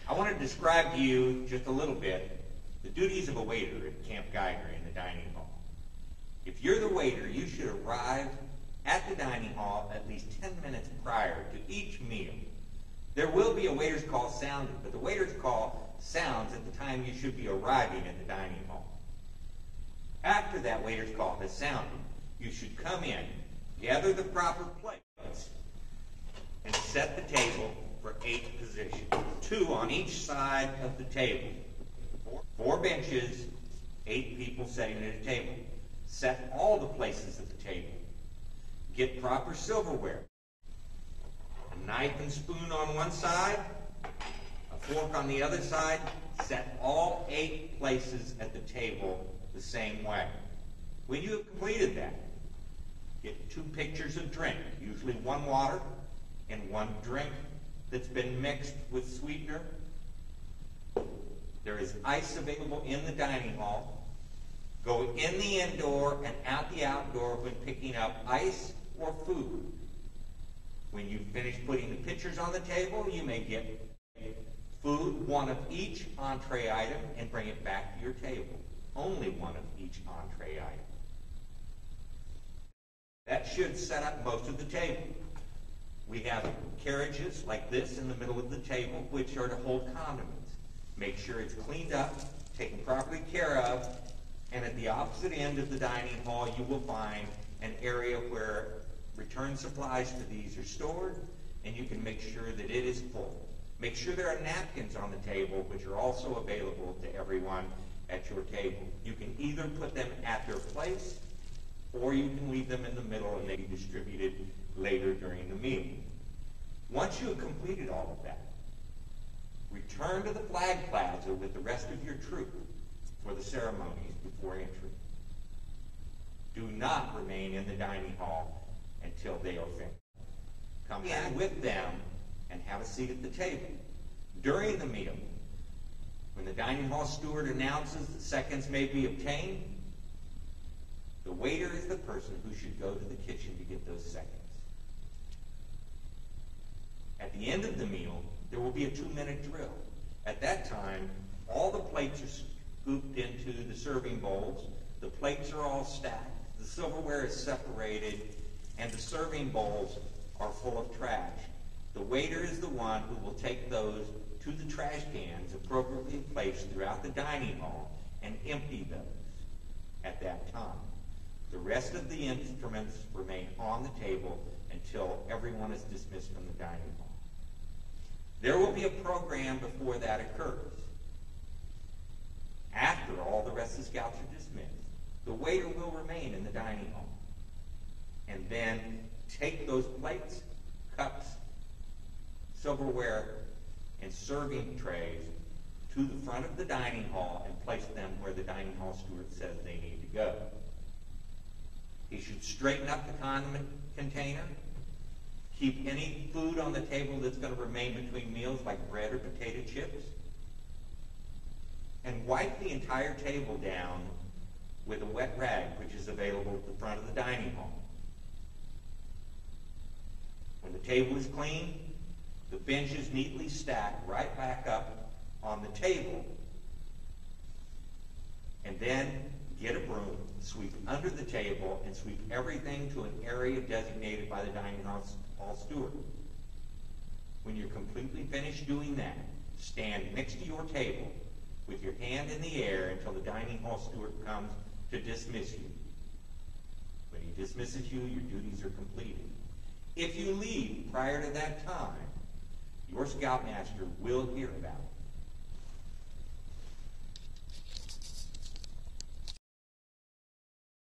I want to describe to you just a little bit the duties of a waiter at Camp Geiger in the dining hall. If you're the waiter, you should arrive at the dining hall at least 10 minutes prior to each meal. There will be a waiter's call sounded, but the waiter's call sounds at the time you should be arriving at the dining hall. After that waiter's call has sounded, you should come in, gather the proper plates, and set the table for 8 positions, 2 on each side of the table. 4 benches, 8 people sitting at a table. Set all the places at the table. Get proper silverware. A knife and spoon on one side, a fork on the other side. Set all 8 places at the table the same way. When you have completed that, get 2 pitchers of drink, usually 1 water and 1 drink that's been mixed with sweetener. There is ice available in the dining hall. Go in the indoor and out the outdoor when picking up ice or food. When you finish putting the pitchers on the table, you may get food, 1 of each entree item, and bring it back to your table. Only 1 of each entree item. That should set up most of the table. We have carriages like this in the middle of the table, which are to hold condiments. Make sure it's cleaned up, taken properly care of, and at the opposite end of the dining hall you will find an area where return supplies for these are stored, and you can make sure that it is full. Make sure there are napkins on the table, which are also available to everyone at your table. You can either put them at their place, or you can leave them in the middle and they be distributed later during the meal. Once you have completed all of that, return to the flag plaza with the rest of your troop for the ceremonies before entry. Do not remain in the dining hall until they are finished. Come in with them and have a seat at the table. During the meal, when the dining hall steward announces that seconds may be obtained, the waiter is the person who should go to the kitchen to get those seconds. At the end of the meal, there will be a 2-minute drill. At that time, all the plates are scooped into the serving bowls, the plates are all stacked, the silverware is separated, and the serving bowls are full of trash. The waiter is the one who will take those to the trash cans appropriately placed throughout the dining hall and empty those at that time. The rest of the instruments remain on the table until everyone is dismissed from the dining hall. There will be a program before that occurs. After all the rest of the scouts are dismissed, the waiter will remain in the dining hall and then take those plates, cups, silverware, and serving trays to the front of the dining hall and place them where the dining hall steward says they need to go. He should straighten up the condiment container, keep any food on the table that's going to remain between meals like bread or potato chips, and wipe the entire table down with a wet rag which is available at the front of the dining hall. When the table is clean, the bench is neatly stacked right back up on the table, and then get a broom, sweep under the table, and sweep everything to an area designated by the dining hall steward. When you're completely finished doing that, stand next to your table with your hand in the air until the dining hall steward comes to dismiss you. When he dismisses you, your duties are completed. If you leave prior to that time, your scoutmaster will hear about it.